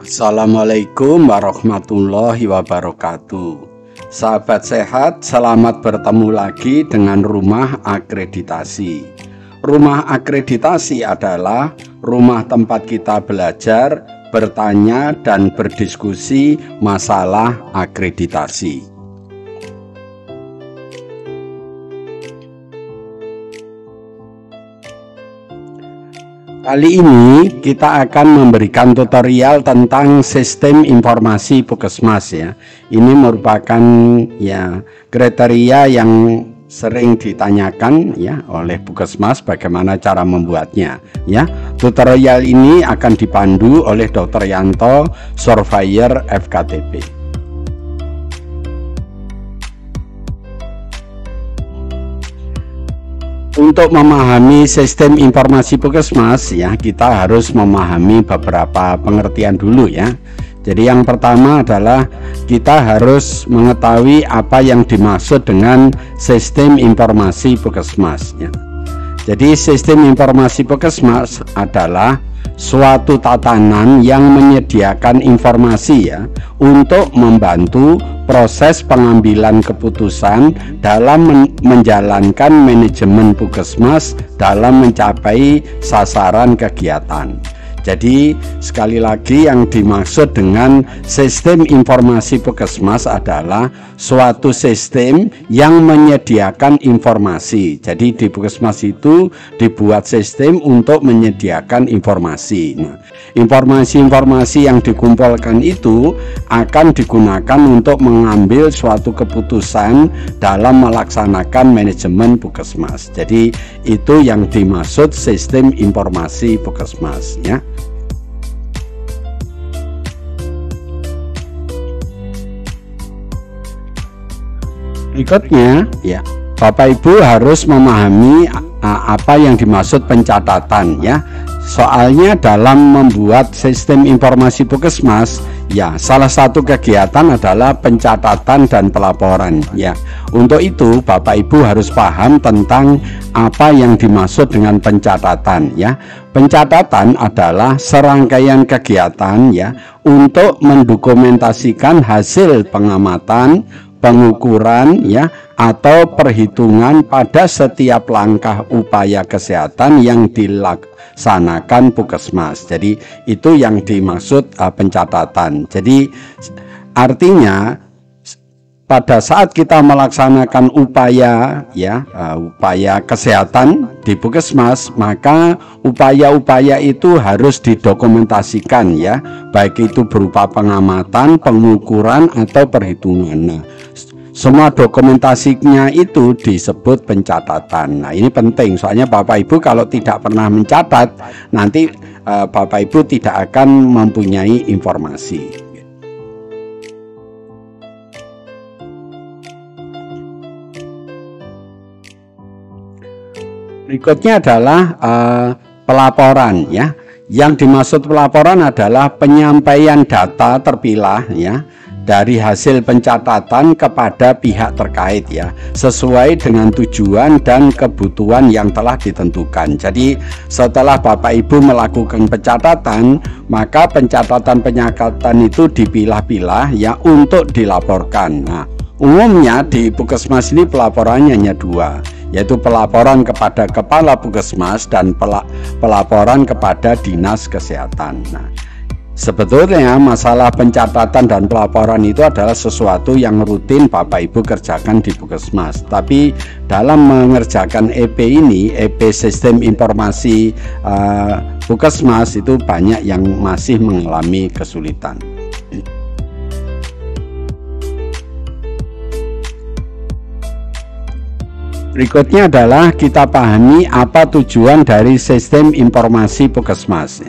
Assalamualaikum warahmatullahi wabarakatuh. Sahabat sehat, selamat bertemu lagi dengan Rumah Akreditasi. Rumah Akreditasi adalah rumah tempat kita belajar, bertanya, dan berdiskusi masalah akreditasi. Kali ini kita akan memberikan tutorial tentang sistem informasi Puskesmas ya. Ini merupakan kriteria yang sering ditanyakan ya oleh Puskesmas bagaimana cara membuatnya ya. Tutorial ini akan dipandu oleh Dr. Yanto, Surveyor FKTP. Untuk memahami sistem informasi Puskesmas ya, kita harus memahami beberapa pengertian dulu ya. Jadi yang pertama adalah kita harus mengetahui apa yang dimaksud dengan sistem informasi Puskesmas ya. Jadi sistem informasi Puskesmas adalah suatu tatanan yang menyediakan informasi ya untuk membantu proses pengambilan keputusan dalam menjalankan manajemen Puskesmas dalam mencapai sasaran kegiatan. Jadi sekali lagi yang dimaksud dengan sistem informasi Puskesmas adalah suatu sistem yang menyediakan informasi. Jadi di Puskesmas itu dibuat sistem untuk menyediakan informasi. Nah, informasi-informasi yang dikumpulkan itu akan digunakan untuk mengambil suatu keputusan dalam melaksanakan manajemen Puskesmas. Jadi itu yang dimaksud sistem informasi Puskesmas ya. Berikutnya ya, Bapak Ibu harus memahami apa yang dimaksud pencatatan ya. Soalnya dalam membuat sistem informasi Puskesmas ya, salah satu kegiatan adalah pencatatan dan pelaporan ya. Untuk itu Bapak Ibu harus paham tentang apa yang dimaksud dengan pencatatan ya. Pencatatan adalah serangkaian kegiatan ya untuk mendokumentasikan hasil pengamatan, pengukuran ya atau perhitungan pada setiap langkah upaya kesehatan yang dilaksanakan Puskesmas. Jadi itu yang dimaksud pencatatan. Jadi artinya pada saat kita melaksanakan upaya kesehatan di Puskesmas, maka upaya-upaya itu harus didokumentasikan ya, baik itu berupa pengamatan, pengukuran atau perhitungan. Nah, semua dokumentasinya itu disebut pencatatan. Nah, ini penting soalnya Bapak Ibu kalau tidak pernah mencatat, nanti Bapak Ibu tidak akan mempunyai informasi. Berikutnya adalah pelaporan ya. Yang dimaksud pelaporan adalah penyampaian data terpilah ya dari hasil pencatatan kepada pihak terkait ya, sesuai dengan tujuan dan kebutuhan yang telah ditentukan. Jadi setelah Bapak Ibu melakukan pencatatan, maka pencatatan itu dipilah-pilah ya untuk dilaporkan. Nah, umumnya di Puskesmas ini pelaporannya hanya dua, yaitu pelaporan kepada Kepala Puskesmas dan pelaporan kepada Dinas Kesehatan. Nah, sebetulnya masalah pencatatan dan pelaporan itu adalah sesuatu yang rutin Bapak Ibu kerjakan di Puskesmas. Tapi dalam mengerjakan EP ini, EP Sistem Informasi Puskesmas, itu banyak yang masih mengalami kesulitan. Berikutnya adalah kita pahami apa tujuan dari sistem informasi Puskesmas.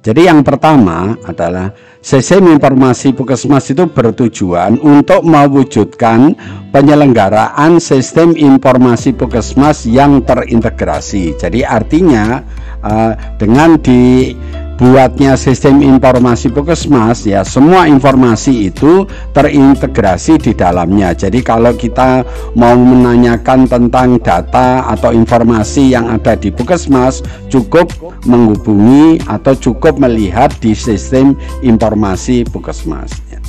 Jadi yang pertama adalah sistem informasi Puskesmas itu bertujuan untuk mewujudkan penyelenggaraan sistem informasi Puskesmas yang terintegrasi. Jadi artinya dengan buatnya sistem informasi Puskesmas ya, semua informasi itu terintegrasi di dalamnya. Jadi kalau kita mau menanyakan tentang data atau informasi yang ada di Puskesmas, cukup menghubungi atau cukup melihat di sistem informasi Puskesmas ya.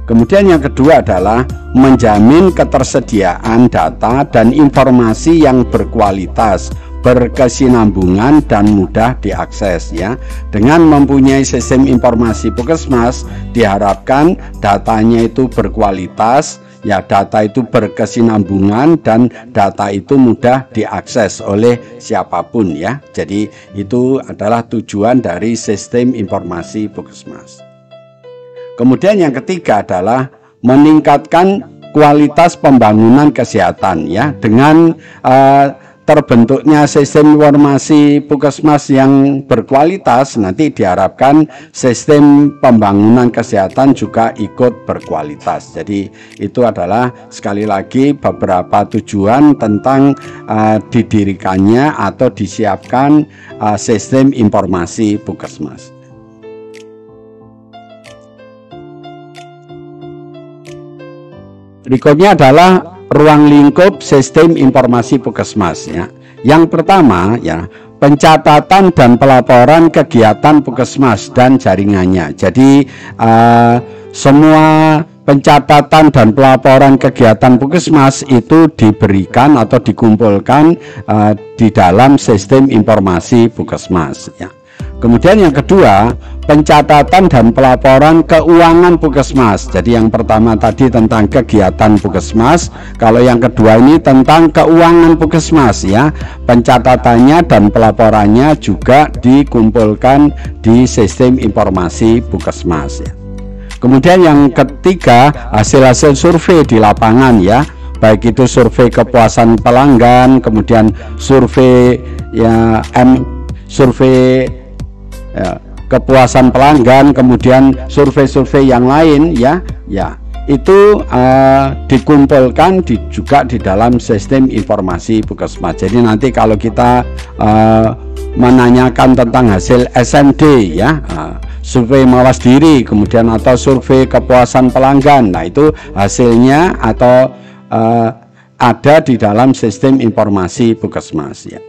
Kemudian yang kedua adalah menjamin ketersediaan data dan informasi yang berkualitas, berkesinambungan dan mudah diakses ya. Dengan mempunyai sistem informasi Puskesmas diharapkan datanya itu berkualitas ya, data itu berkesinambungan dan data itu mudah diakses oleh siapapun ya. Jadi itu adalah tujuan dari sistem informasi Puskesmas. Kemudian yang ketiga adalah meningkatkan kualitas pembangunan kesehatan ya, dengan terbentuknya sistem informasi Puskesmas yang berkualitas, nanti diharapkan sistem pembangunan kesehatan juga ikut berkualitas. Jadi itu adalah sekali lagi beberapa tujuan tentang didirikannya atau disiapkan sistem informasi Puskesmas. Berikutnya adalah ruang lingkup sistem informasi Puskesmas ya. Yang pertama ya, pencatatan dan pelaporan kegiatan Puskesmas dan jaringannya. Jadi semua pencatatan dan pelaporan kegiatan Puskesmas itu diberikan atau dikumpulkan di dalam sistem informasi Puskesmas ya. Kemudian yang kedua, pencatatan dan pelaporan keuangan Puskesmas. Jadi yang pertama tadi tentang kegiatan Puskesmas, kalau yang kedua ini tentang keuangan Puskesmas ya. Pencatatannya dan pelaporannya juga dikumpulkan di sistem informasi Puskesmas ya. Kemudian yang ketiga, hasil-hasil survei di lapangan ya, baik itu survei kepuasan pelanggan, kemudian survei ya, survei ya, kepuasan pelanggan, kemudian survei-survei yang lain ya, itu dikumpulkan juga di dalam sistem informasi Puskesmas. Jadi nanti kalau kita menanyakan tentang hasil SMD ya, survei mawas diri, kemudian atau survei kepuasan pelanggan, nah itu hasilnya atau ada di dalam sistem informasi Puskesmas ya.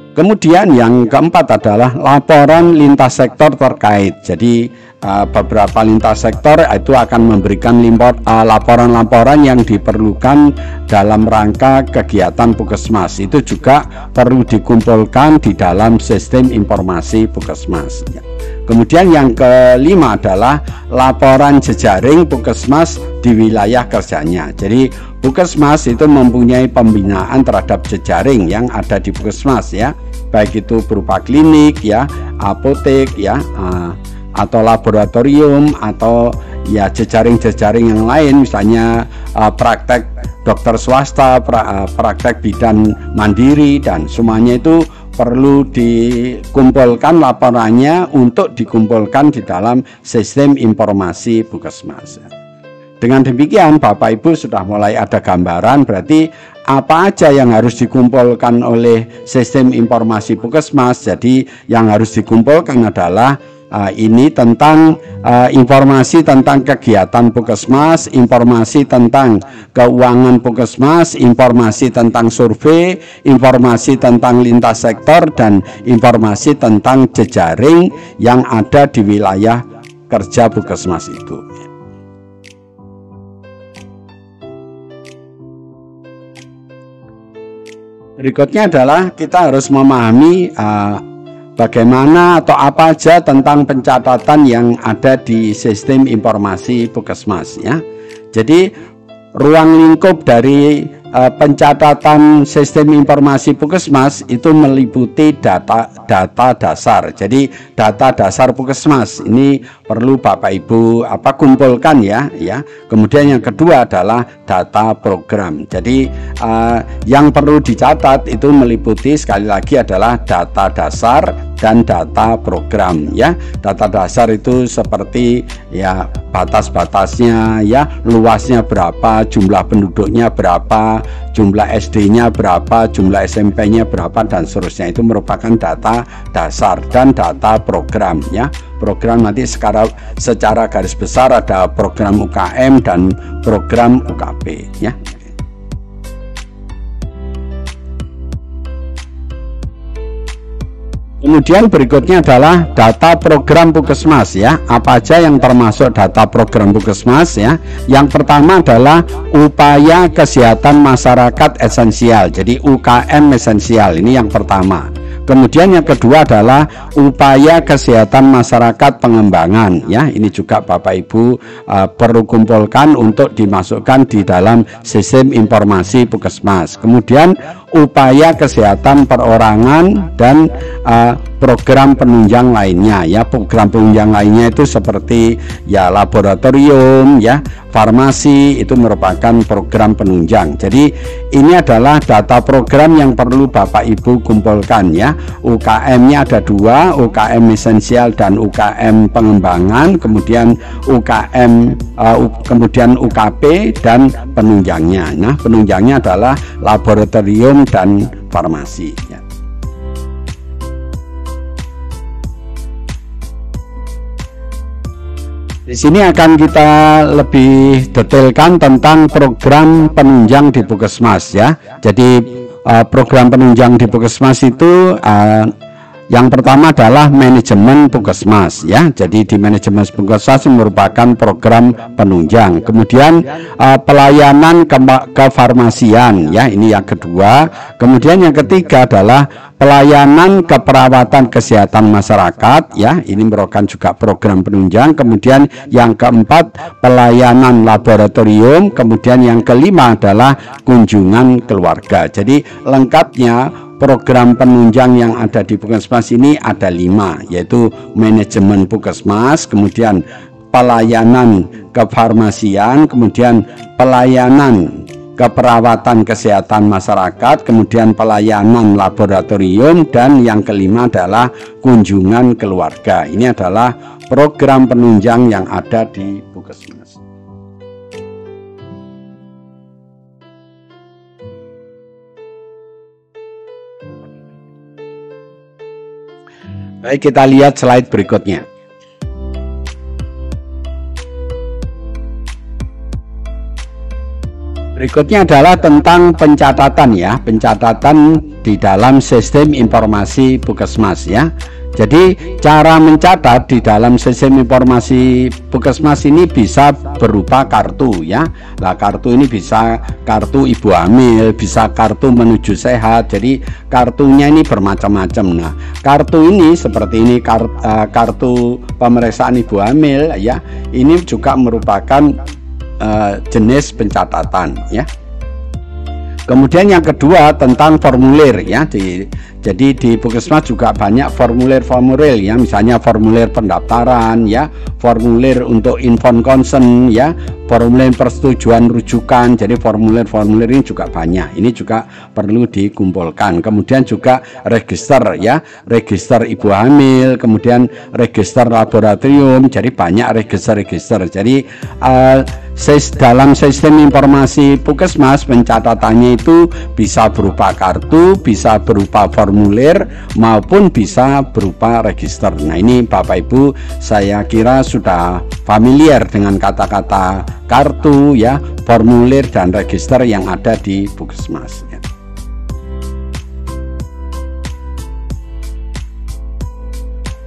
Kemudian yang keempat adalah laporan lintas sektor terkait. Jadi beberapa lintas sektor itu akan memberikan laporan-laporan yang diperlukan dalam rangka kegiatan Puskesmas. Itu juga perlu dikumpulkan di dalam sistem informasi Puskesmas. Kemudian yang kelima adalah laporan jejaring Puskesmas di wilayah kerjanya. Jadi Puskesmas itu mempunyai pembinaan terhadap jejaring yang ada di Puskesmas ya, baik itu berupa klinik ya, apotek ya, atau laboratorium, atau ya jejaring-jejaring yang lain, misalnya praktek dokter swasta, praktek bidan mandiri, dan semuanya itu perlu dikumpulkan laporannya untuk dikumpulkan di dalam sistem informasi Puskesmas. Dengan demikian Bapak Ibu sudah mulai ada gambaran berarti apa aja yang harus dikumpulkan oleh sistem informasi Puskesmas. Jadi yang harus dikumpulkan adalah ini tentang informasi tentang kegiatan Puskesmas, informasi tentang keuangan Puskesmas, informasi tentang survei, informasi tentang lintas sektor, dan informasi tentang jejaring yang ada di wilayah kerja Puskesmas itu. Berikutnya adalah kita harus memahami bagaimana atau apa aja tentang pencatatan yang ada di sistem informasi Puskesmas ya. Jadi ruang lingkup dari pencatatan sistem informasi Puskesmas itu meliputi data dasar. Jadi data dasar Puskesmas ini perlu Bapak Ibu kumpulkan ya. Kemudian yang kedua adalah data program. Jadi yang perlu dicatat itu meliputi sekali lagi adalah data dasar dan data program ya. Data dasar itu seperti ya batas-batasnya ya, luasnya berapa, jumlah penduduknya berapa, jumlah SD-nya berapa, jumlah SMP-nya berapa, dan seterusnya. Itu merupakan data dasar dan data program ya. Program nanti secara garis besar ada program UKM dan program UKP ya. Kemudian berikutnya adalah data program Puskesmas ya. Apa aja yang termasuk data program Puskesmas ya? Yang pertama adalah upaya kesehatan masyarakat esensial. Jadi UKM esensial, ini yang pertama. Kemudian yang kedua adalah upaya kesehatan masyarakat pengembangan ya. Ini juga Bapak Ibu perlu kumpulkan untuk dimasukkan di dalam sistem informasi Puskesmas. Kemudian upaya kesehatan perorangan dan program penunjang lainnya ya. Program penunjang lainnya itu seperti ya laboratorium ya, farmasi, itu merupakan program penunjang. Jadi ini adalah data program yang perlu Bapak Ibu kumpulkan ya. UKM-nya ada dua, UKM esensial dan UKM pengembangan, kemudian UKM kemudian UKP dan penunjangnya. Nah, penunjangnya adalah laboratorium dan farmasi ya. Di sini akan kita lebih detailkan tentang program penunjang di Puskesmas ya. Jadi program penunjang di Puskesmas itu yang pertama adalah manajemen Puskesmas ya. Jadi di manajemen Puskesmas merupakan program penunjang. Kemudian pelayanan kefarmasian ya, ini yang kedua. Kemudian yang ketiga adalah pelayanan keperawatan kesehatan masyarakat ya, ini merupakan juga program penunjang. Kemudian yang keempat pelayanan laboratorium. Kemudian yang kelima adalah kunjungan keluarga. Jadi lengkapnya program penunjang yang ada di Puskesmas ini ada 5, yaitu manajemen Puskesmas, kemudian pelayanan kefarmasian, kemudian pelayanan keperawatan kesehatan masyarakat, kemudian pelayanan laboratorium, dan yang kelima adalah kunjungan keluarga. Ini adalah program penunjang yang ada di Puskesmas. Baik, kita lihat slide berikutnya. Berikutnya adalah tentang pencatatan ya, pencatatan di dalam sistem informasi Puskesmas ya. Jadi cara mencatat di dalam sistem informasi Puskesmas ini bisa berupa kartu ya. Nah, kartu ini bisa kartu ibu hamil, bisa kartu menuju sehat. Jadi kartunya ini bermacam-macam. Nah, kartu ini seperti ini, kartu pemeriksaan ibu hamil ya. Ini juga merupakan jenis pencatatan ya. Kemudian yang kedua tentang formulir ya. Jadi di Puskesmas juga banyak formulir-formulir ya, misalnya formulir pendaftaran ya, formulir untuk inform consent ya, formulir persetujuan rujukan. Jadi formulir-formulir ini juga banyak. Ini juga perlu dikumpulkan. Kemudian juga register ya, register ibu hamil, kemudian register laboratorium. Jadi banyak register-register. Jadi dalam sistem informasi Puskesmas pencatatannya itu bisa berupa kartu, bisa berupa formulir, maupun bisa berupa register. Nah, ini Bapak Ibu saya kira sudah familiar dengan kata-kata kartu ya, formulir dan register yang ada di Puskesmas ya.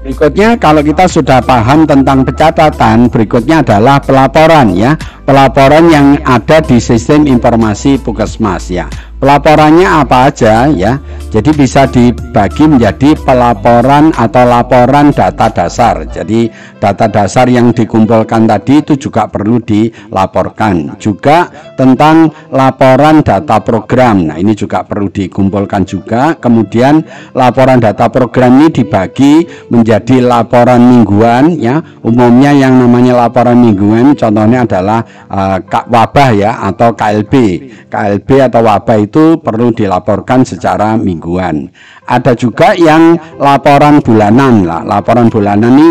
Berikutnya, kalau kita sudah paham tentang pencatatan, berikutnya adalah pelaporan ya. Pelaporan yang ada di sistem informasi Puskesmas ya. Pelaporannya apa aja ya? Jadi bisa dibagi menjadi pelaporan atau laporan data dasar. Jadi data dasar yang dikumpulkan tadi itu juga perlu dilaporkan. Juga tentang laporan data program. Nah, ini juga perlu dikumpulkan juga. Kemudian laporan data program ini dibagi menjadi laporan mingguan ya. Umumnya yang namanya laporan mingguan contohnya adalah wabah ya, atau KLB. KLB atau wabah itu perlu dilaporkan secara mingguan. Ada juga yang laporan bulanan lah. Laporan bulanan ini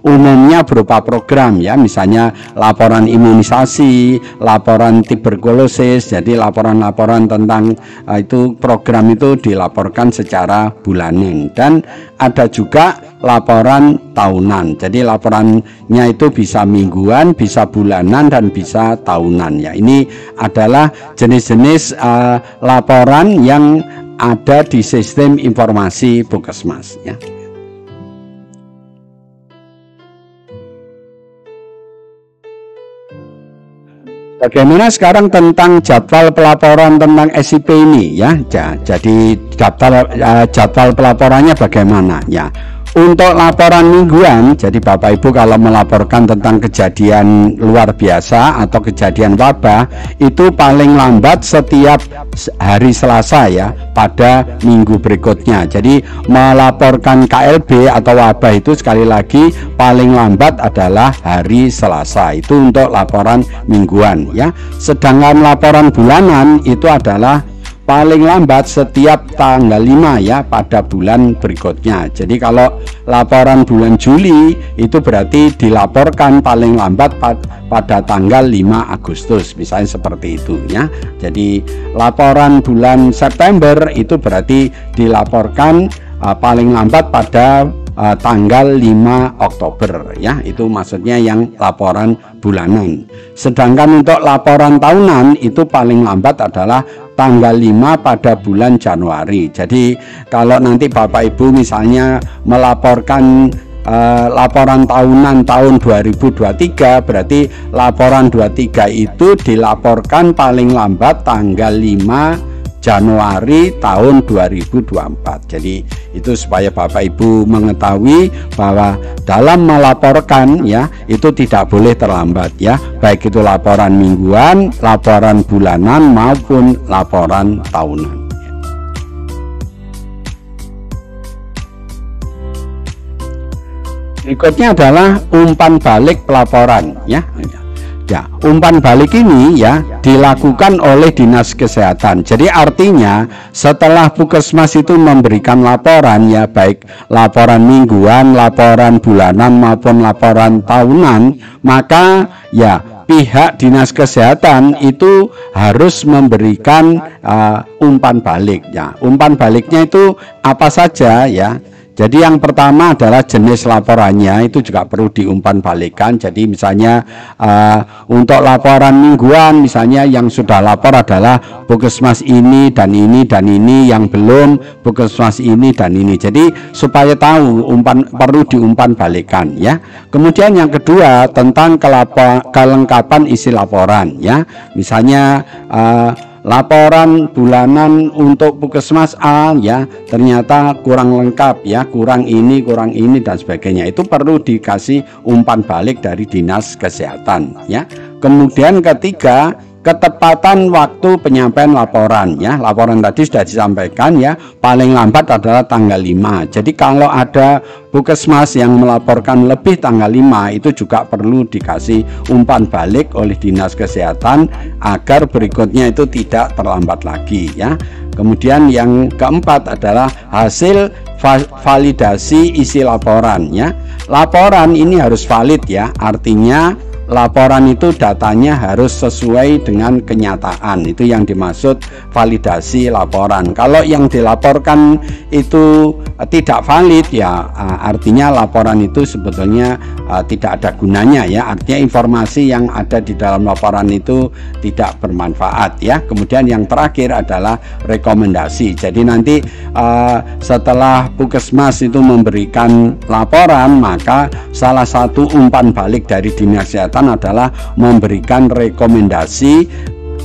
umumnya berupa program ya, misalnya laporan imunisasi, laporan tuberkulosis. Jadi laporan-laporan tentang itu program itu dilaporkan secara bulanan, dan ada juga laporan tahunan. Jadi laporannya itu bisa mingguan, bisa bulanan, dan bisa tahunan ya. Ini adalah jenis-jenis laporan yang ada di sistem informasi Puskesmas ya. Bagaimana sekarang tentang jadwal pelaporan tentang SIP ini ya? Jadi jadwal pelaporannya bagaimana ya? Untuk laporan mingguan, jadi Bapak Ibu kalau melaporkan tentang kejadian luar biasa atau kejadian wabah, itu paling lambat setiap hari Selasa ya, pada minggu berikutnya. Jadi melaporkan KLB atau wabah itu sekali lagi paling lambat adalah hari Selasa. Itu untuk laporan mingguan ya. Sedangkan laporan bulanan itu adalah paling lambat setiap tanggal 5 ya, pada bulan berikutnya. Jadi kalau laporan bulan Juli itu berarti dilaporkan paling lambat pada tanggal 5 Agustus misalnya, seperti itu ya. Jadi laporan bulan September itu berarti dilaporkan paling lambat pada tanggal 5 Oktober ya, itu maksudnya yang laporan bulanan. Sedangkan untuk laporan tahunan itu paling lambat adalah tanggal 5 pada bulan Januari. Jadi kalau nanti Bapak Ibu misalnya melaporkan laporan tahunan tahun 2023, berarti laporan 23 itu dilaporkan paling lambat tanggal 5 Januari tahun 2024. Jadi itu supaya Bapak Ibu mengetahui bahwa dalam melaporkan ya, itu tidak boleh terlambat ya, baik itu laporan mingguan, laporan bulanan maupun laporan tahunan. Berikutnya adalah umpan balik pelaporan ya. Ya, umpan balik ini ya dilakukan oleh Dinas Kesehatan. Jadi artinya setelah Puskesmas itu memberikan laporan ya, baik laporan mingguan, laporan bulanan maupun laporan tahunan, maka ya pihak Dinas Kesehatan itu harus memberikan umpan balik ya. Umpan baliknya itu apa saja ya? Jadi yang pertama adalah jenis laporannya itu juga perlu diumpan balikan. Jadi misalnya untuk laporan mingguan misalnya yang sudah lapor adalah Puskesmas ini dan ini dan ini, yang belum Puskesmas ini dan ini. Jadi supaya tahu perlu diumpan balikan ya. Kemudian yang kedua tentang kelengkapan isi laporan ya. Misalnya laporan bulanan untuk Puskesmas A ya ternyata kurang lengkap ya, kurang ini dan sebagainya, itu perlu dikasih umpan balik dari Dinas Kesehatan ya. Kemudian ketiga, ketepatan waktu penyampaian laporan ya. Laporan tadi sudah disampaikan ya, paling lambat adalah tanggal 5. Jadi kalau ada Puskesmas yang melaporkan lebih tanggal 5, itu juga perlu dikasih umpan balik oleh Dinas Kesehatan agar berikutnya itu tidak terlambat lagi ya. Kemudian yang keempat adalah hasil validasi isi laporan ya. Laporan ini harus valid ya, artinya laporan itu datanya harus sesuai dengan kenyataan. Itu yang dimaksud validasi laporan. Kalau yang dilaporkan itu tidak valid ya, artinya laporan itu sebetulnya tidak ada gunanya ya. Artinya informasi yang ada di dalam laporan itu tidak bermanfaat ya. Kemudian yang terakhir adalah rekomendasi. Jadi nanti setelah Puskesmas itu memberikan laporan, maka salah satu umpan balik dari Dinas Kesehatan adalah memberikan rekomendasi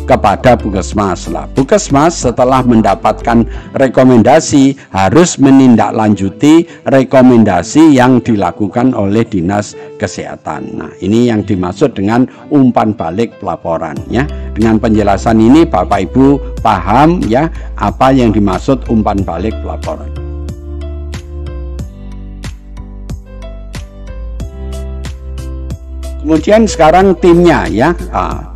kepada Puskesmas. Lah, Puskesmas setelah mendapatkan rekomendasi harus menindaklanjuti rekomendasi yang dilakukan oleh Dinas Kesehatan. Nah, ini yang dimaksud dengan umpan balik pelaporan ya. Dengan penjelasan ini Bapak Ibu paham ya apa yang dimaksud umpan balik pelaporan. Kemudian sekarang timnya ya,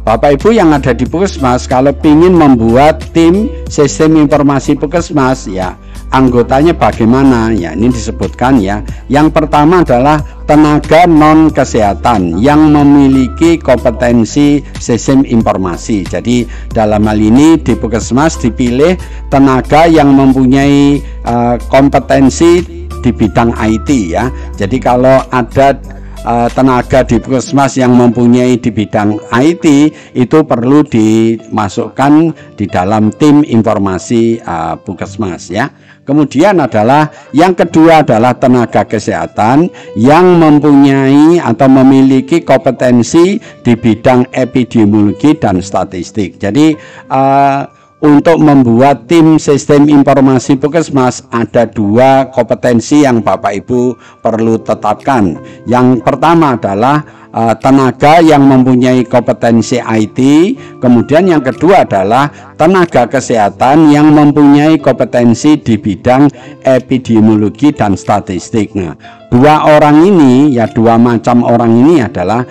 Bapak Ibu yang ada di Puskesmas kalau ingin membuat tim sistem informasi Puskesmas ya, anggotanya bagaimana ya, ini disebutkan ya. Yang pertama adalah tenaga non kesehatan yang memiliki kompetensi sistem informasi. Jadi dalam hal ini di Puskesmas dipilih tenaga yang mempunyai kompetensi di bidang IT ya. Jadi kalau ada tenaga di Puskesmas yang mempunyai di bidang IT, itu perlu dimasukkan di dalam tim informasi Puskesmas ya. Kemudian adalah yang kedua adalah tenaga kesehatan yang mempunyai atau memiliki kompetensi di bidang epidemiologi dan statistik. Jadi untuk membuat tim sistem informasi Puskesmas ada dua kompetensi yang Bapak Ibu perlu tetapkan. Yang pertama adalah tenaga yang mempunyai kompetensi IT, kemudian yang kedua adalah tenaga kesehatan yang mempunyai kompetensi di bidang epidemiologi dan statistik. Nah, dua orang ini ya, dua macam orang ini adalah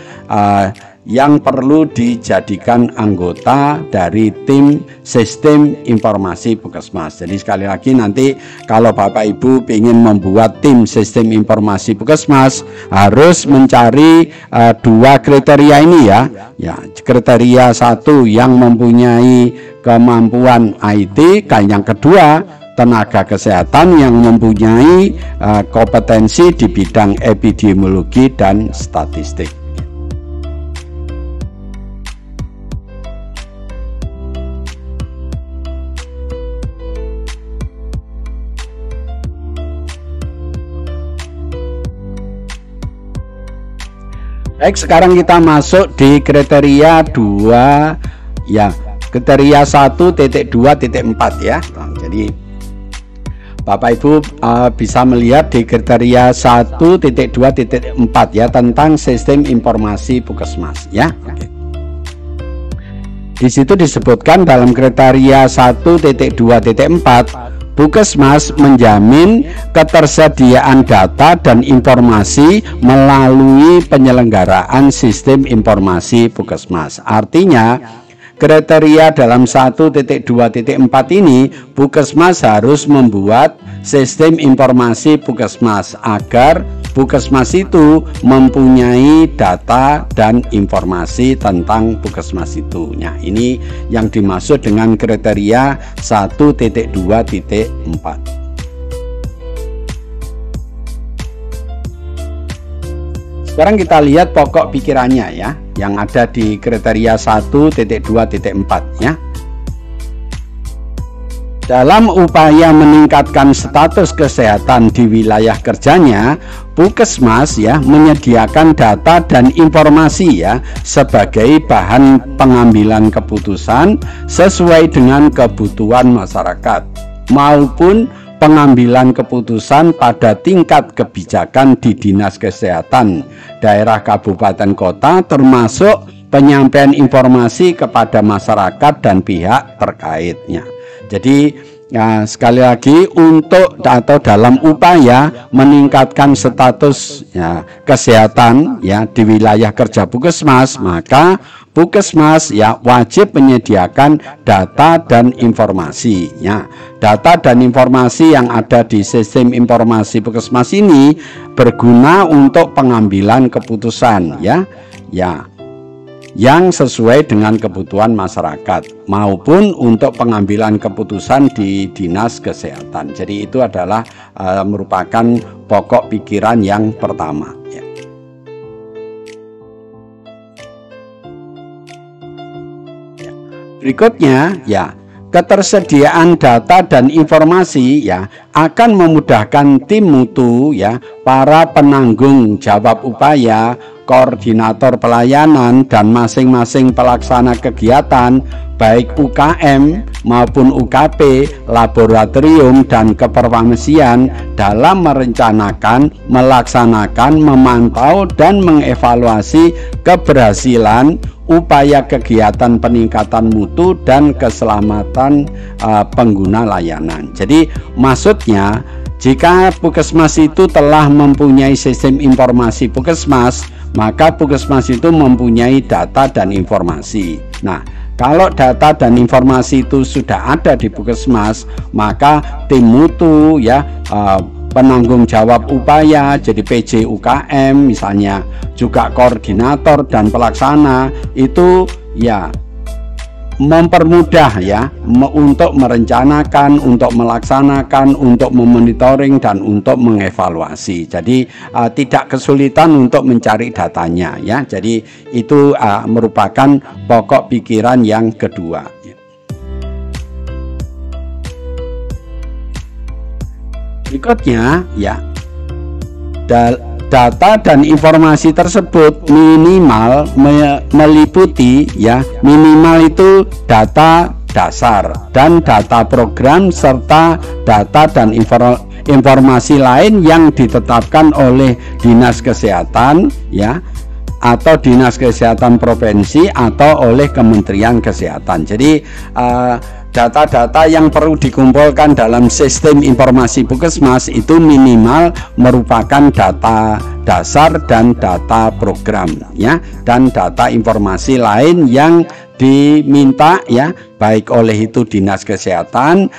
yang perlu dijadikan anggota dari tim sistem informasi Puskesmas. Jadi sekali lagi nanti kalau Bapak Ibu ingin membuat tim sistem informasi Puskesmas harus mencari dua kriteria ini ya. Ya, kriteria satu yang mempunyai kemampuan IT, yang kedua tenaga kesehatan yang mempunyai kompetensi di bidang epidemiologi dan statistik. Baik, sekarang kita masuk di kriteria 2 ya, kriteria 1.2.4 ya. Jadi Bapak Ibu bisa melihat di kriteria 1.2.4 ya tentang sistem informasi Puskesmas ya. Oke. Di situ disebutkan dalam kriteria 1.2.4 Puskesmas menjamin ketersediaan data dan informasi melalui penyelenggaraan sistem informasi Puskesmas. Artinya, kriteria dalam 1.2.4 ini Puskesmas harus membuat sistem informasi Puskesmas agar Puskesmas itu mempunyai data dan informasi tentang Puskesmas itu. Nah, ini yang dimaksud dengan kriteria 1.2.4. Sekarang kita lihat pokok pikirannya ya, yang ada di kriteria 1.2.4 ya. Dalam upaya meningkatkan status kesehatan di wilayah kerjanya, Puskesmas ya menyediakan data dan informasi ya sebagai bahan pengambilan keputusan sesuai dengan kebutuhan masyarakat maupun pengambilan keputusan pada tingkat kebijakan di Dinas Kesehatan daerah kabupaten kota, termasuk penyampaian informasi kepada masyarakat dan pihak terkaitnya. Jadi ya, sekali lagi untuk atau dalam upaya meningkatkan status ya, kesehatan ya di wilayah kerja Puskesmas, maka Puskesmas ya wajib menyediakan data dan informasi ya. Data dan informasi yang ada di sistem informasi Puskesmas ini berguna untuk pengambilan keputusan ya. Ya, yang sesuai dengan kebutuhan masyarakat maupun untuk pengambilan keputusan di Dinas Kesehatan. Jadi itu adalah merupakan pokok pikiran yang pertama ya. Berikutnya ya, ketersediaan data dan informasi ya akan memudahkan tim mutu ya, para penanggung jawab upaya, koordinator pelayanan, dan masing-masing pelaksana kegiatan baik UKM maupun UKP, laboratorium, dan kefarmasian dalam merencanakan, melaksanakan, memantau, dan mengevaluasi keberhasilan upaya kegiatan peningkatan mutu dan keselamatan pengguna layanan. Jadi maksudnya jika Puskesmas itu telah mempunyai sistem informasi Puskesmas, maka Puskesmas itu mempunyai data dan informasi. Nah, kalau data dan informasi itu sudah ada di Puskesmas, maka tim mutu ya penanggung jawab upaya, jadi PJ UKM misalnya, juga koordinator dan pelaksana, itu ya mempermudah ya untuk merencanakan, untuk melaksanakan, untuk memonitoring dan untuk mengevaluasi. Jadi tidak kesulitan untuk mencari datanya ya. Jadi itu merupakan pokok pikiran yang kedua. Berikutnya ya, data dan informasi tersebut minimal meliputi ya, minimal itu data dasar dan data program serta data dan informasi lain yang ditetapkan oleh Dinas Kesehatan ya, atau Dinas Kesehatan Provinsi atau oleh Kementerian Kesehatan. Jadi data-data yang perlu dikumpulkan dalam sistem informasi Puskesmas itu minimal merupakan data dasar dan data program ya, dan data informasi lain yang diminta ya, baik oleh itu Dinas Kesehatan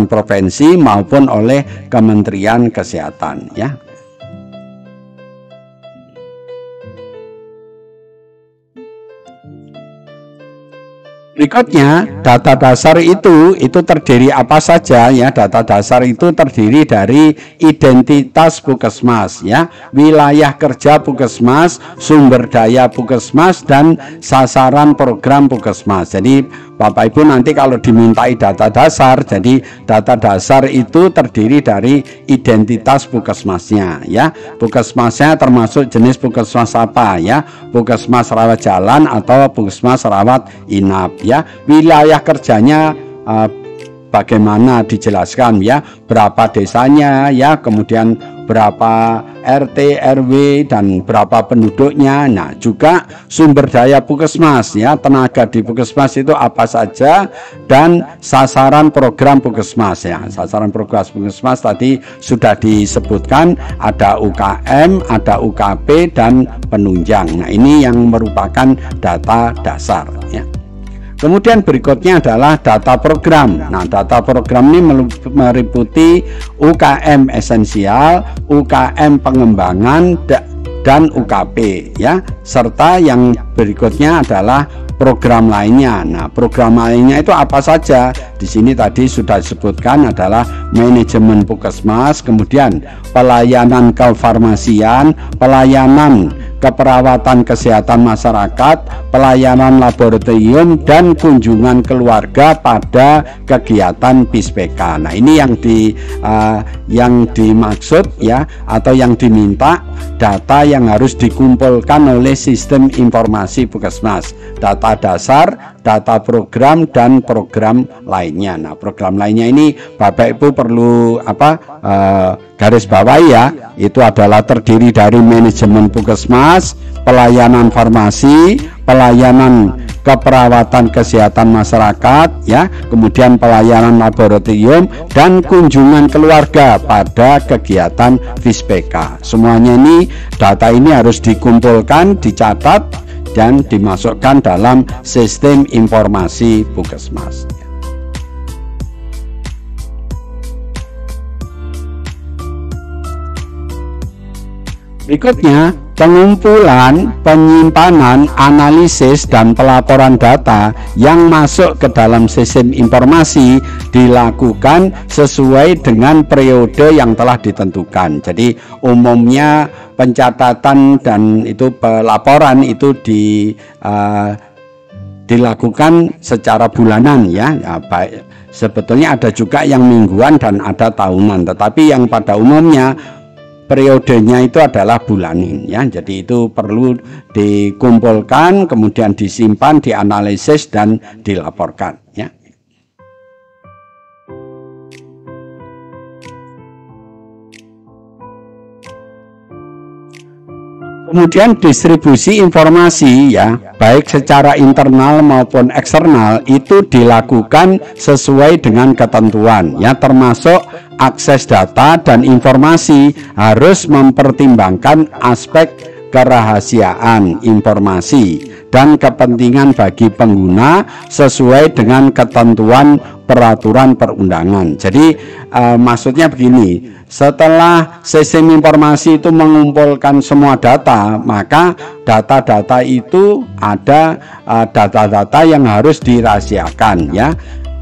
Provinsi maupun oleh Kementerian Kesehatan ya. Berikutnya, data dasar itu terdiri apa saja ya? Data dasar itu terdiri dari identitas Puskesmas ya, wilayah kerja Puskesmas, sumber daya Puskesmas, dan sasaran program Puskesmas. Jadi Bapak Ibu nanti kalau dimintai data dasar, jadi data dasar itu terdiri dari identitas Puskesmasnya ya. Puskesmasnya termasuk jenis Puskesmas apa ya? Puskesmas rawat jalan atau Puskesmas rawat inap ya. Wilayah kerjanya bagaimana dijelaskan ya, berapa desanya ya, kemudian berapa RT RW dan berapa penduduknya. Nah, juga sumber daya Puskesmas ya, tenaga di Puskesmas itu apa saja, dan sasaran program Puskesmas ya. Sasaran program Puskesmas tadi sudah disebutkan, ada UKM, ada UKP, dan penunjang. Nah, ini yang merupakan data dasar ya. Kemudian berikutnya adalah data program. Nah, data program ini meliputi UKM esensial, UKM pengembangan, dan UKP ya. Serta yang berikutnya adalah program lainnya. Nah, program lainnya itu apa saja? Di sini tadi sudah disebutkan adalah manajemen Puskesmas, kemudian pelayanan kefarmasian, pelayanan keperawatan kesehatan masyarakat, pelayanan laboratorium, dan kunjungan keluarga pada kegiatan PISPK. Nah, ini yang dimaksud ya, atau yang diminta, data yang harus dikumpulkan oleh sistem informasi Puskesmas. Data dasar, data program, dan program lainnya. Nah, program lainnya ini Bapak Ibu perlu garis bawahi ya, itu adalah terdiri dari manajemen Puskesmas, pelayanan farmasi, pelayanan keperawatan kesehatan masyarakat ya, kemudian pelayanan laboratorium, dan kunjungan keluarga pada kegiatan PISPK. Semuanya ini, data ini harus dikumpulkan, dicatat, dan dimasukkan dalam sistem informasi Puskesmas. Berikutnya, pengumpulan, penyimpanan, analisis, dan pelaporan data yang masuk ke dalam sistem informasi dilakukan sesuai dengan periode yang telah ditentukan. Jadi umumnya pencatatan dan itu pelaporan itu dilakukan secara bulanan ya, baik. Sebetulnya ada juga yang mingguan dan ada tahunan, tetapi yang pada umumnya periodenya itu adalah bulanan ya. Jadi itu perlu dikumpulkan, kemudian disimpan, dianalisis, dan dilaporkan ya. Kemudian distribusi informasi ya, baik secara internal maupun eksternal, itu dilakukan sesuai dengan ketentuan ya, termasuk akses data dan informasi harus mempertimbangkan aspek kerahasiaan informasi dan kepentingan bagi pengguna sesuai dengan ketentuan peraturan perundangan. Jadi maksudnya begini, setelah sistem informasi itu mengumpulkan semua data, maka data-data itu ada data-data yang harus dirahasiakan, ya.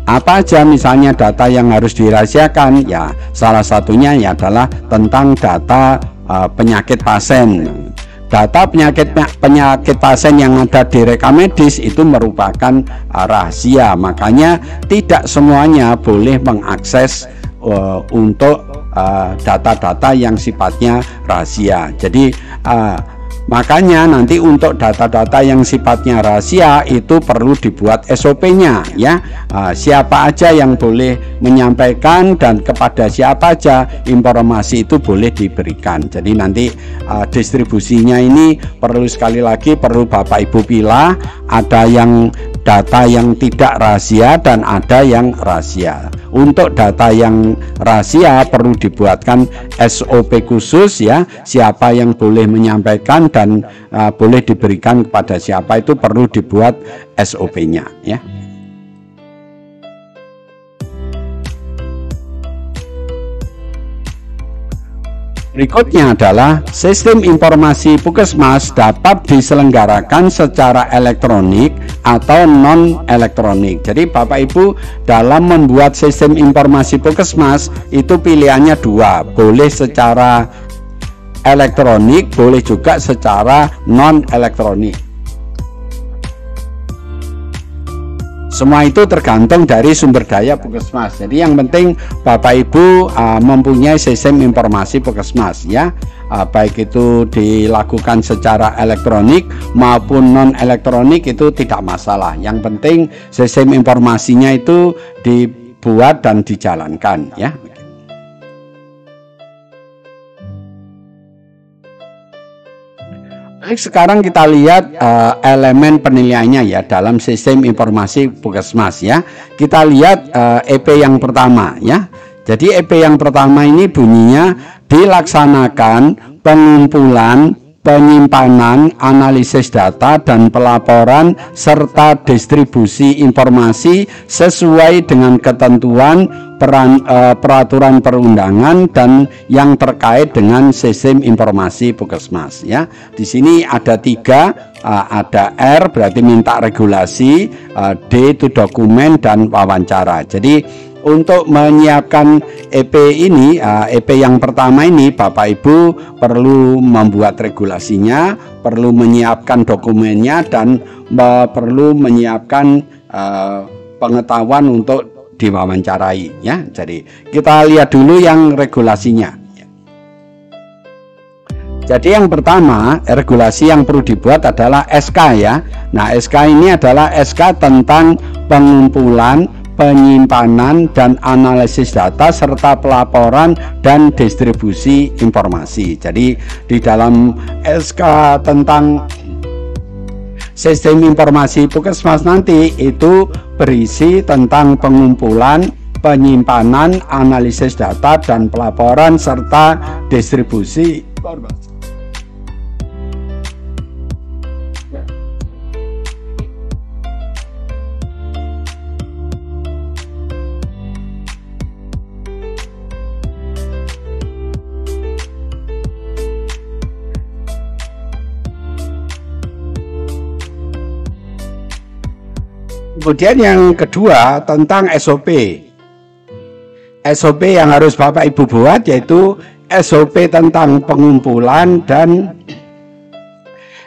Apa aja misalnya data yang harus dirahasiakan? Ya, salah satunya ya adalah tentang data penyakit pasien. Data penyakit pasien yang ada di rekam medis itu merupakan rahasia, makanya tidak semuanya boleh mengakses untuk data-data yang sifatnya rahasia. Jadi makanya nanti untuk data-data yang sifatnya rahasia itu perlu dibuat SOP-nya, ya. Siapa aja yang boleh menyampaikan dan kepada siapa aja informasi itu boleh diberikan. Jadi nanti distribusinya ini perlu sekali lagi perlu Bapak Ibu pilah, ada yang data yang tidak rahasia dan ada yang rahasia. Untuk data yang rahasia perlu dibuatkan SOP khusus, ya, siapa yang boleh menyampaikan dan boleh diberikan kepada siapa itu perlu dibuat SOP-nya, ya. Berikutnya adalah sistem informasi Puskesmas dapat diselenggarakan secara elektronik atau non-elektronik. Jadi Bapak Ibu dalam membuat sistem informasi Puskesmas itu pilihannya dua, boleh secara elektronik, boleh juga secara non-elektronik. Semua itu tergantung dari sumber daya Puskesmas. Jadi yang penting Bapak Ibu mempunyai sistem informasi Puskesmas, ya. Baik itu dilakukan secara elektronik maupun non elektronik itu tidak masalah. Yang penting sistem informasinya itu dibuat dan dijalankan, ya. Sekarang kita lihat elemen penilaiannya, ya, dalam sistem informasi Puskesmas, ya. Kita lihat EP yang pertama, ya. Jadi EP yang pertama ini bunyinya dilaksanakan pengumpulan, penyimpanan, analisis data dan pelaporan serta distribusi informasi sesuai dengan ketentuan peraturan perundangan dan yang terkait dengan sistem informasi Puskesmas, ya. Di sini ada tiga, ada R berarti minta regulasi, D itu dokumen dan wawancara. Jadi untuk menyiapkan EP ini, EP yang pertama ini Bapak Ibu perlu membuat regulasinya, perlu menyiapkan dokumennya dan perlu menyiapkan pengetahuan untuk diwawancarai, ya. Jadi kita lihat dulu yang regulasinya. Jadi yang pertama, regulasi yang perlu dibuat adalah SK, ya. Nah, SK ini adalah SK tentang pengumpulan, penyimpanan dan analisis data serta pelaporan dan distribusi informasi. Jadi di dalam SK tentang sistem informasi Puskesmas nanti itu berisi tentang pengumpulan, penyimpanan, analisis data dan pelaporan serta distribusi informasi. Kemudian yang kedua tentang SOP. SOP yang harus Bapak Ibu buat yaitu SOP tentang pengumpulan dan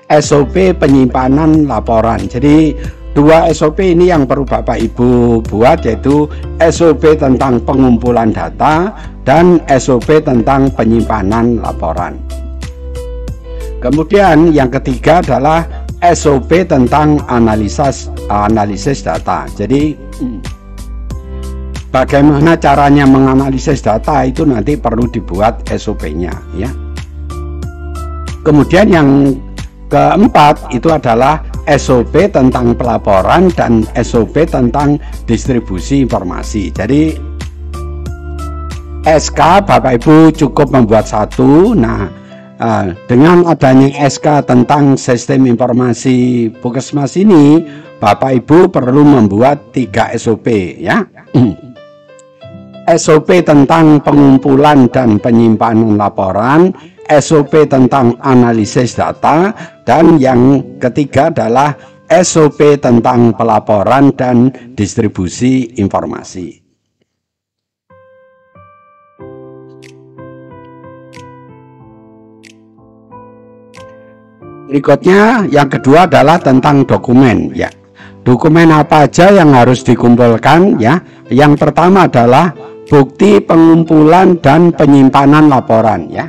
SOP penyimpanan laporan. Jadi dua SOP ini yang perlu Bapak Ibu buat yaitu SOP tentang pengumpulan data dan SOP tentang penyimpanan laporan. Kemudian yang ketiga adalah SOP tentang analisis data. Jadi bagaimana caranya menganalisis data itu nanti perlu dibuat SOP-nya, ya. Kemudian yang keempat itu adalah SOP tentang pelaporan dan SOP tentang distribusi informasi. Jadi SK Bapak Ibu cukup membuat satu. Nah, Dengan adanya SK tentang sistem informasi Puskesmas ini, Bapak Ibu perlu membuat 3 SOP ya. SOP tentang pengumpulan dan penyimpanan laporan, SOP tentang analisis data, dan yang ketiga adalah SOP tentang pelaporan dan distribusi informasi. Berikutnya yang kedua adalah tentang dokumen ya. Dokumen apa aja yang harus dikumpulkan ya? Yang pertama adalah bukti pengumpulan dan penyimpanan laporan ya.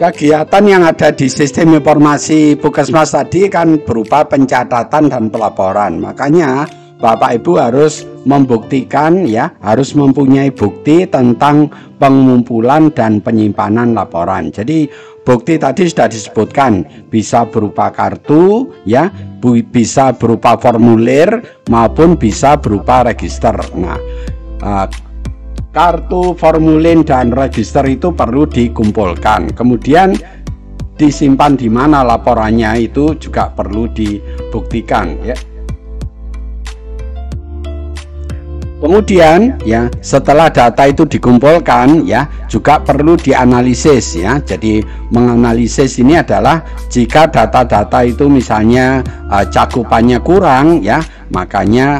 Kegiatan yang ada di sistem informasi Puskesmas tadi kan berupa pencatatan dan pelaporan. Makanya Bapak Ibu harus membuktikan ya, harus mempunyai bukti tentang pengumpulan dan penyimpanan laporan. Jadi bukti tadi sudah disebutkan, bisa berupa kartu ya, bisa berupa formulir maupun bisa berupa register. Nah, kartu, formulir dan register itu perlu dikumpulkan. Kemudian disimpan di mana laporannya itu juga perlu dibuktikan ya. Kemudian ya, setelah data itu dikumpulkan ya, juga perlu dianalisis ya. Jadi menganalisis ini adalah jika data-data itu misalnya cakupannya kurang ya, makanya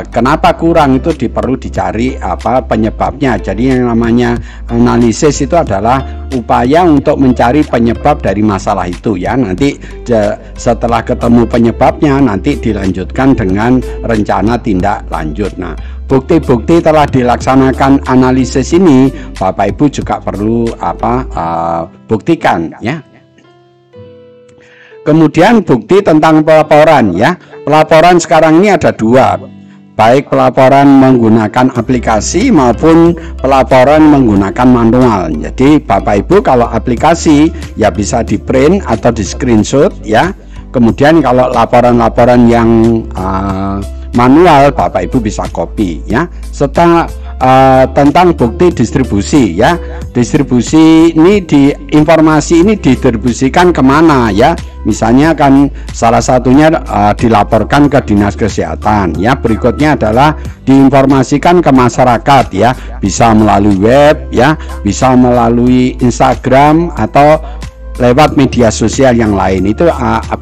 kenapa kurang itu perlu dicari apa penyebabnya. Jadi yang namanya analisis itu adalah upaya untuk mencari penyebab dari masalah itu ya. Nanti setelah ketemu penyebabnya, nanti dilanjutkan dengan rencana tindak lanjut. Nah, bukti-bukti telah dilaksanakan analisis ini Bapak Ibu juga perlu buktikan ya. Kemudian bukti tentang pelaporan ya. Pelaporan sekarang ini ada 2, baik pelaporan menggunakan aplikasi maupun pelaporan menggunakan manual. Jadi Bapak Ibu kalau aplikasi ya bisa di print atau di screenshot ya. Kemudian kalau laporan-laporan yang manual Bapak Ibu bisa copy ya. Serta tentang bukti distribusi ya. Distribusi ini informasi ini didistribusikan kemana ya. Misalnya kan salah satunya dilaporkan ke Dinas Kesehatan ya. Berikutnya adalah diinformasikan ke masyarakat ya. Bisa melalui web ya, bisa melalui Instagram atau lewat media sosial yang lain. Itu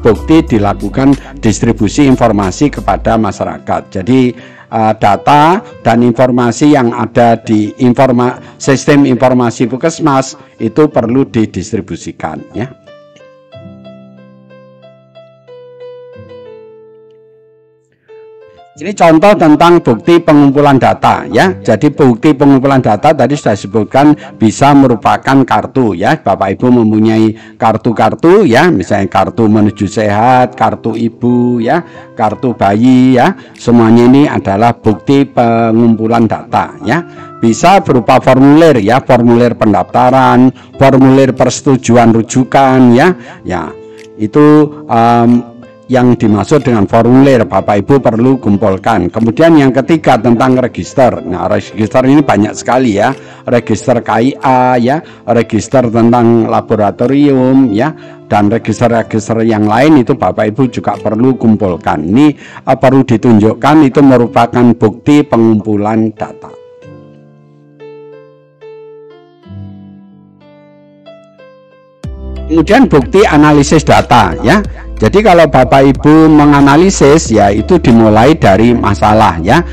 bukti dilakukan distribusi informasi kepada masyarakat. Jadi data dan informasi yang ada di sistem informasi Puskesmas itu perlu didistribusikan ya. Ini contoh tentang bukti pengumpulan data ya. Jadi bukti pengumpulan data tadi sudah disebutkan bisa merupakan kartu ya. Bapak Ibu mempunyai kartu-kartu ya, misalnya kartu menuju sehat, kartu ibu ya, kartu bayi ya. Semuanya ini adalah bukti pengumpulan data ya. Bisa berupa formulir ya, formulir pendaftaran, formulir persetujuan rujukan ya. Ya, itu yang dimaksud dengan formulir Bapak Ibu perlu kumpulkan. Kemudian yang ketiga tentang register. Nah, register ini banyak sekali ya. Register KIA ya, register tentang laboratorium ya, dan register-register yang lain itu Bapak Ibu juga perlu kumpulkan. Ini perlu ditunjukkan itu merupakan bukti pengumpulan data. Kemudian bukti analisis data ya. Jadi kalau Bapak Ibu menganalisis ya itu dimulai dari masalah ya.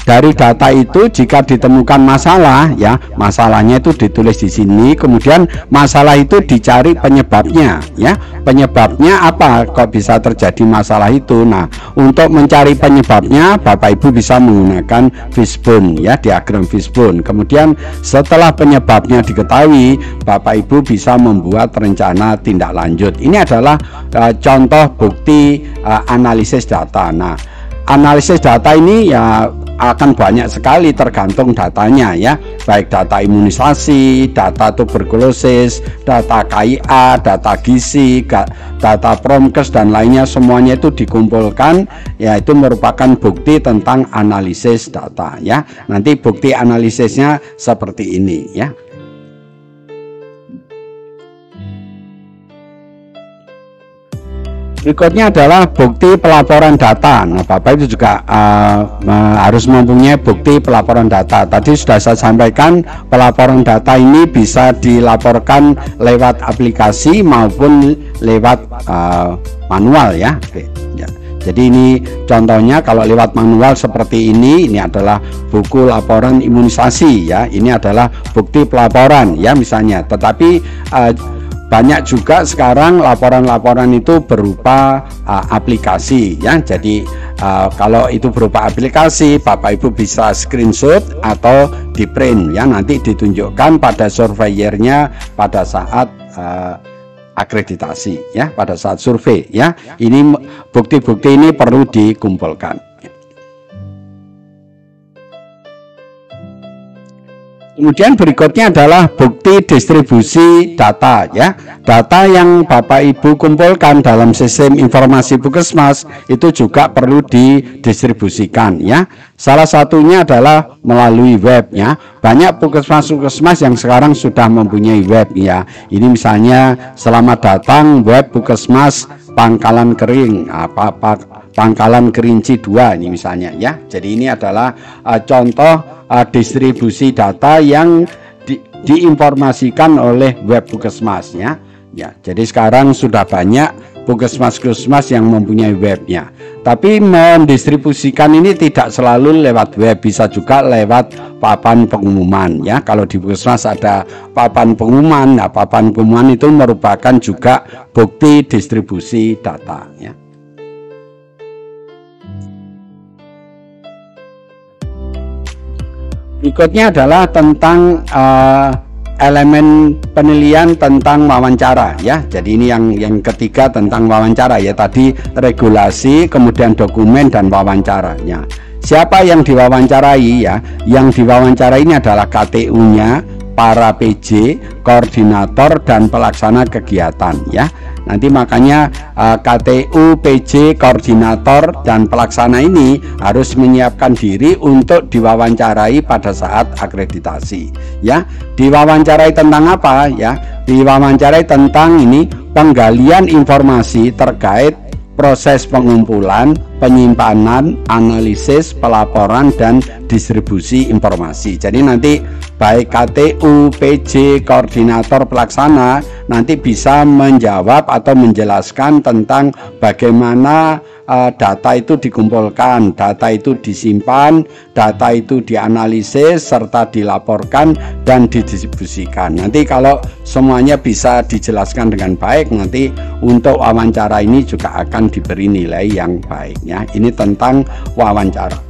Dari data itu jika ditemukan masalah ya, masalahnya itu ditulis di sini. Kemudian masalah itu dicari penyebabnya ya. Penyebabnya apa kok bisa terjadi masalah itu? Nah, untuk mencari penyebabnya Bapak Ibu bisa menggunakan fishbone ya, diagram fishbone. Kemudian setelah penyebabnya diketahui, Bapak Ibu bisa membuat rencana tindak lanjut. Ini adalah contoh bukti analisis data. Nah, analisis data ini ya akan banyak sekali tergantung datanya ya, baik data imunisasi, data tuberkulosis, data KIA, data gizi, data promkes dan lainnya, semuanya itu dikumpulkan ya, itu merupakan bukti tentang analisis data ya. Nanti bukti analisisnya seperti ini ya. Berikutnya adalah bukti pelaporan data. Nah, Bapak itu juga harus mempunyai bukti pelaporan data. Tadi sudah saya sampaikan, pelaporan data ini bisa dilaporkan lewat aplikasi maupun lewat manual ya. Oke, ya. Jadi ini contohnya kalau lewat manual seperti ini adalah buku laporan imunisasi ya. Ini adalah bukti pelaporan ya misalnya. Tetapi banyak juga sekarang laporan-laporan itu berupa aplikasi ya. Jadi kalau itu berupa aplikasi, Bapak Ibu bisa screenshot atau di print ya, nanti ditunjukkan pada surveyornya pada saat akreditasi ya, pada saat survei ya. Ini bukti-bukti ini perlu dikumpulkan. Kemudian berikutnya adalah bukti distribusi data ya. Data yang Bapak Ibu kumpulkan dalam sistem informasi Puskesmas itu juga perlu didistribusikan ya. Salah satunya adalah melalui web ya. Banyak puskesmas-puskesmas yang sekarang sudah mempunyai web ya. Ini misalnya selamat datang web Puskesmas Pangkalan Kering Pangkalan Kerinci 2 ini misalnya ya. Jadi ini adalah contoh distribusi data yang diinformasikan oleh web Puskesmas ya. Jadi sekarang sudah banyak puskesmas-puskesmas yang mempunyai webnya. Tapi mendistribusikan ini tidak selalu lewat web, bisa juga lewat papan pengumuman ya. Kalau di Puskesmas ada papan pengumuman, nah papan pengumuman itu merupakan juga bukti distribusi data ya. Berikutnya adalah tentang elemen penilaian tentang wawancara ya. Jadi ini yang ketiga tentang wawancara ya. Tadi regulasi, kemudian dokumen dan wawancaranya. Siapa yang diwawancarai ya? Yang diwawancarai ini adalah KTU-nya, para PJ, koordinator dan pelaksana kegiatan ya. Nanti makanya KTU, PJ, koordinator dan pelaksana ini harus menyiapkan diri untuk diwawancarai pada saat akreditasi ya. Diwawancarai tentang apa ya? Diwawancarai tentang ini penggalian informasi terkait proses pengumpulan, penyimpanan, analisis, pelaporan dan distribusi informasi. Jadi nanti baik KTU, PJ, koordinator, pelaksana nanti bisa menjawab atau menjelaskan tentang bagaimana data itu dikumpulkan, data itu disimpan, data itu dianalisis serta dilaporkan dan didistribusikan. Nanti kalau semuanya bisa dijelaskan dengan baik, nanti untuk wawancara ini juga akan diberi nilai yang baik ya. Ini tentang wawancara.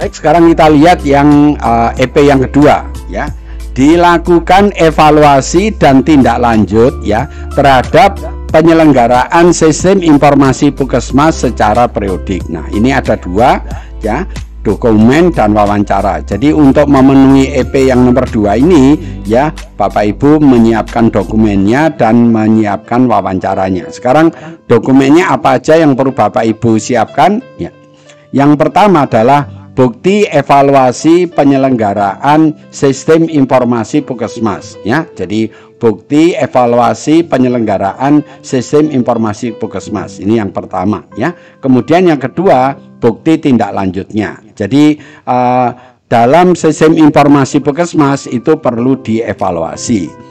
Baik, sekarang kita lihat yang EP yang kedua ya. Dilakukan evaluasi dan tindak lanjut ya terhadap penyelenggaraan sistem informasi Puskesmas secara periodik. Nah, ini ada dua ya, dokumen dan wawancara. Jadi untuk memenuhi EP yang nomor 2 ini ya, Bapak Ibu menyiapkan dokumennya dan menyiapkan wawancaranya. Sekarang dokumennya apa aja yang perlu Bapak Ibu siapkan ya. Yang pertama adalah bukti evaluasi penyelenggaraan sistem informasi Puskesmas ya. Jadi bukti evaluasi penyelenggaraan sistem informasi Puskesmas ini yang pertama ya. Kemudian yang kedua bukti tindak lanjutnya. Jadi dalam sistem informasi Puskesmas itu perlu dievaluasi.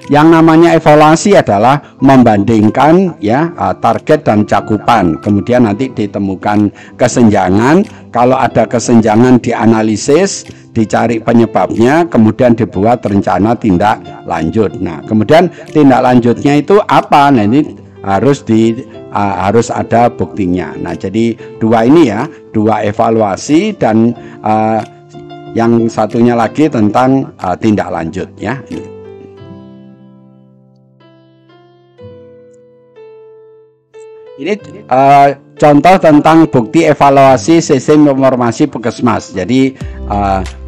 Yang namanya evaluasi adalah membandingkan ya target dan cakupan. Kemudian nanti ditemukan kesenjangan. Kalau ada kesenjangan dianalisis, dicari penyebabnya, kemudian dibuat rencana tindak lanjut. Nah, kemudian tindak lanjutnya itu apa? Nah, ini harus ada buktinya. Nah, jadi dua ini ya, dua evaluasi dan yang satunya lagi tentang tindak lanjut ya. Ini contoh tentang bukti evaluasi sistem informasi Puskesmas. Jadi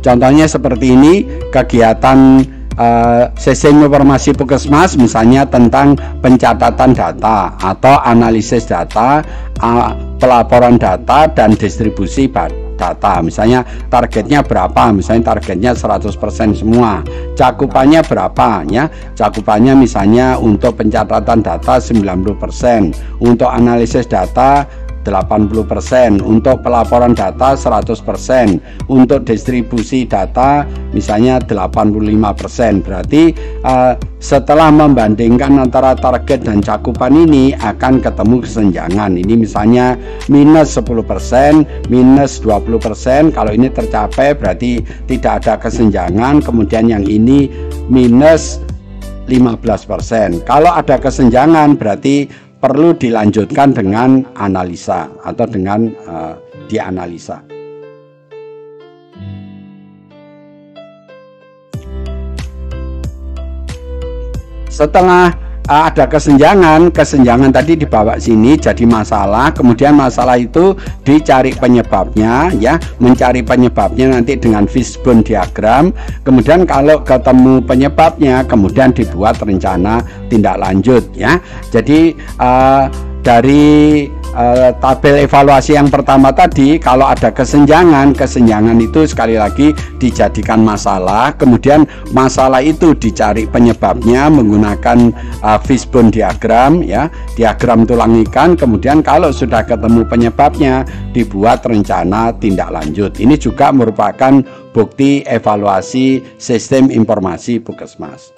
contohnya seperti ini, kegiatan sistem informasi Puskesmas misalnya tentang pencatatan data atau analisis data, pelaporan data dan distribusi data. Misalnya targetnya berapa, misalnya targetnya 100% semua, cakupannya berapa ya, cakupannya misalnya untuk pencatatan data 90%, untuk analisis data 80%, untuk pelaporan data 100%, untuk distribusi data misalnya 85%. Berarti setelah membandingkan antara target dan cakupan ini akan ketemu kesenjangan. Ini misalnya minus 10%, minus 20%. Kalau ini tercapai berarti tidak ada kesenjangan. Kemudian yang ini minus 15%. Kalau ada kesenjangan berarti perlu dilanjutkan dengan analisa atau dengan dianalisa. Setelah ada kesenjangan tadi dibawa sini jadi masalah, kemudian masalah itu dicari penyebabnya ya, mencari penyebabnya nanti dengan fishbone diagram. Kemudian kalau ketemu penyebabnya kemudian dibuat rencana tindak lanjut ya. Jadi dari tabel evaluasi yang pertama tadi, kalau ada kesenjangan itu sekali lagi dijadikan masalah, kemudian masalah itu dicari penyebabnya menggunakan fishbone diagram ya, diagram tulang ikan. Kemudian kalau sudah ketemu penyebabnya dibuat rencana tindak lanjut. Ini juga merupakan bukti evaluasi sistem informasi Puskesmas.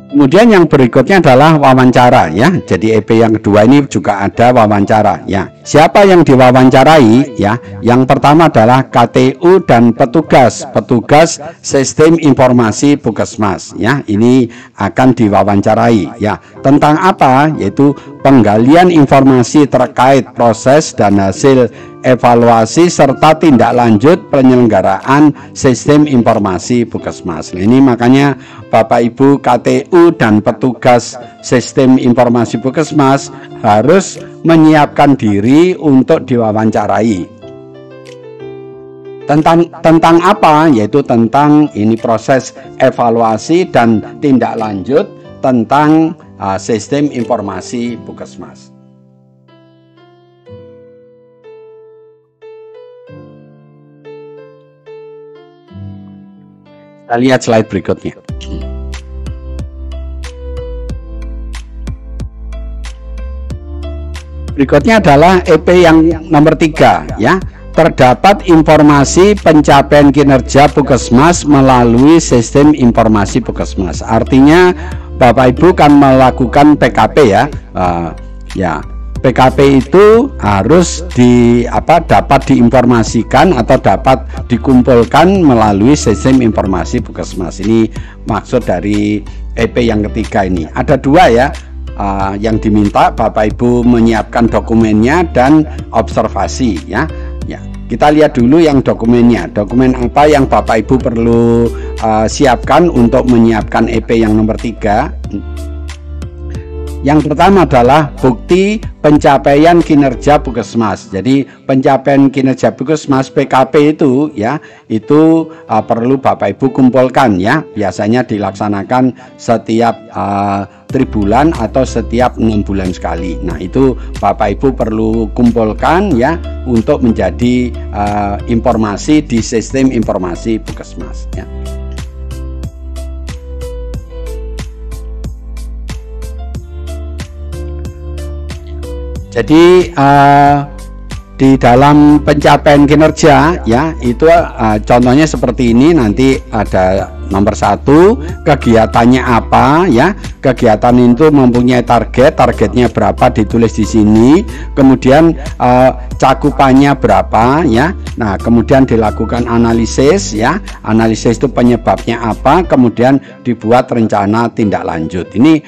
Kemudian yang berikutnya adalah wawancara ya. Jadi EP yang kedua ini juga ada wawancara ya. Siapa yang diwawancarai ya? Yang pertama adalah KTU dan petugas sistem informasi Puskesmas ya. Ini akan diwawancarai ya. Tentang apa? Yaitu penggalian informasi terkait proses dan hasil evaluasi serta tindak lanjut penyelenggaraan sistem informasi Puskesmas. Nah, ini makanya Bapak Ibu KTU dan petugas sistem informasi Puskesmas harus menyiapkan diri untuk diwawancarai. Tentang apa? Yaitu tentang ini proses evaluasi dan tindak lanjut tentang sistem informasi Puskesmas. Kita lihat slide berikutnya. Berikutnya adalah EP yang nomor 3 ya. Terdapat informasi pencapaian kinerja Puskesmas melalui sistem informasi Puskesmas. Artinya Bapak Ibu kan melakukan PKP ya. PKP itu harus dapat diinformasikan atau dapat dikumpulkan melalui sistem informasi Puskesmas. Ini maksud dari EP yang ketiga ini. Ada 2 ya, yang diminta Bapak Ibu menyiapkan dokumennya dan observasi ya. Kita lihat dulu yang dokumennya. Dokumen apa yang Bapak Ibu perlu siapkan untuk menyiapkan EP yang nomor 3? Yang pertama adalah bukti pencapaian kinerja Puskesmas. Jadi pencapaian kinerja Puskesmas PKP itu ya, itu perlu Bapak Ibu kumpulkan ya. Biasanya dilaksanakan setiap tribulan atau setiap 6 bulan sekali. Nah, itu Bapak Ibu perlu kumpulkan ya untuk menjadi informasi di sistem informasi Puskesmas ya. Jadi di dalam pencapaian kinerja ya, itu contohnya seperti ini. Nanti ada nomor 1, kegiatannya apa ya. Kegiatan itu mempunyai targetnya berapa ditulis di sini. Kemudian cakupannya berapa ya. Nah, kemudian dilakukan analisis ya. Analisis itu penyebabnya apa, kemudian dibuat rencana tindak lanjut. Ini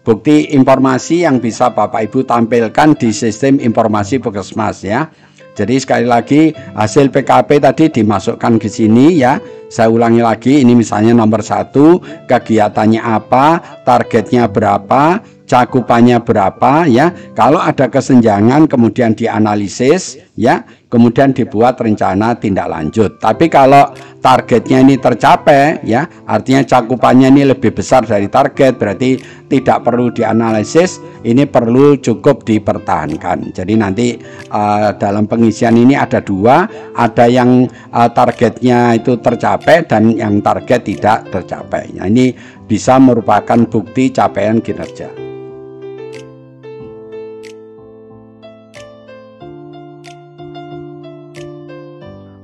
bukti informasi yang bisa Bapak Ibu tampilkan di sistem informasi Puskesmas ya. Jadi sekali lagi hasil PKP tadi dimasukkan ke sini ya. Saya ulangi lagi, ini misalnya nomor 1, kegiatannya apa, targetnya berapa, cakupannya berapa ya. Kalau ada kesenjangan kemudian dianalisis ya, kemudian dibuat rencana tindak lanjut. Tapi kalau targetnya ini tercapai ya, artinya cakupannya ini lebih besar dari target, berarti tidak perlu dianalisis, ini perlu cukup dipertahankan. Jadi nanti dalam pengisian ini ada dua, ada yang targetnya itu tercapai dan yang target tidak tercapai. Nah, ini bisa merupakan bukti capaian kinerja.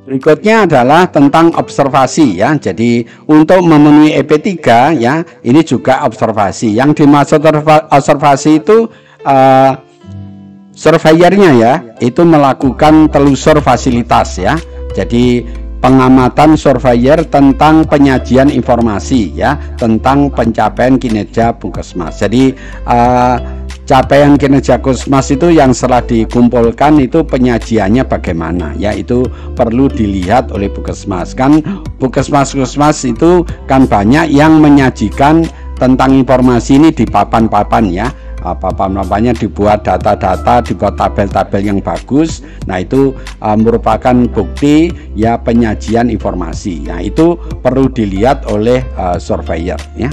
Berikutnya adalah tentang observasi ya. Jadi untuk memenuhi EP3 ya, ini juga observasi. Yang dimaksud observasi itu surveyornya ya, itu melakukan telusur fasilitas ya. Jadi pengamatan surveyor tentang penyajian informasi ya, tentang pencapaian kinerja Puskesmas. Jadi capaian kinerja Puskesmas itu yang setelah dikumpulkan itu penyajiannya bagaimana ya, itu perlu dilihat oleh Puskesmas. Kan Puskesmas itu kan banyak yang menyajikan tentang informasi ini di papan-papan ya. Papan-papannya dibuat data-data, dibuat tabel-tabel yang bagus. Nah, itu merupakan bukti ya penyajian informasi. Nah, itu perlu dilihat oleh surveyor ya.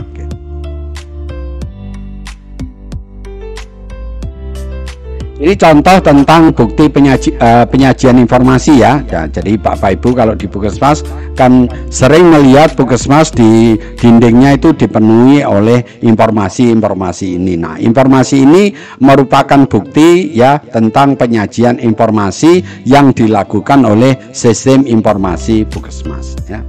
Ini contoh tentang bukti penyajian informasi ya. Nah, jadi Bapak Ibu kalau di Puskesmas kan sering melihat Puskesmas di dindingnya itu dipenuhi oleh informasi-informasi ini. Nah, informasi ini merupakan bukti ya tentang penyajian informasi yang dilakukan oleh sistem informasi Puskesmas ya.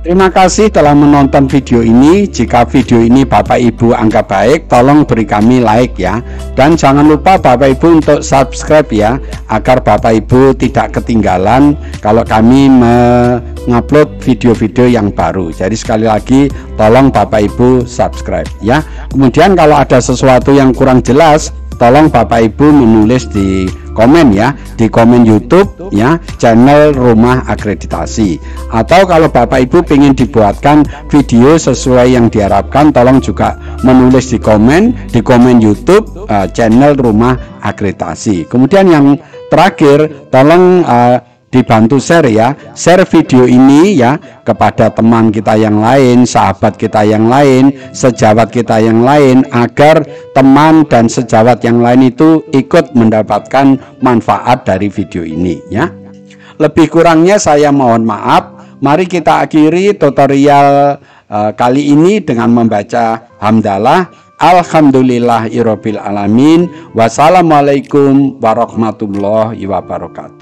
Terima kasih telah menonton video ini. Jika video ini Bapak Ibu anggap baik, tolong beri kami like ya. Dan jangan lupa Bapak Ibu untuk subscribe ya, agar Bapak Ibu tidak ketinggalan kalau kami mengupload video-video yang baru. Jadi sekali lagi tolong Bapak Ibu subscribe ya. Kemudian kalau ada sesuatu yang kurang jelas, tolong Bapak Ibu menulis di komen ya, di komen YouTube ya, channel Rumah Akreditasi. Atau kalau Bapak Ibu ingin dibuatkan video sesuai yang diharapkan, tolong juga menulis di komen YouTube channel Rumah Akreditasi. Kemudian yang terakhir, tolong dibantu share ya, share video ini ya kepada teman kita yang lain, sahabat kita yang lain, sejawat kita yang lain, agar teman dan sejawat yang lain itu ikut mendapatkan manfaat dari video ini ya. Lebih kurangnya saya mohon maaf. Mari kita akhiri tutorial kali ini dengan membaca hamdalah. Alhamdulillahirabbil alamin. Wassalamualaikum warahmatullahi wabarakatuh.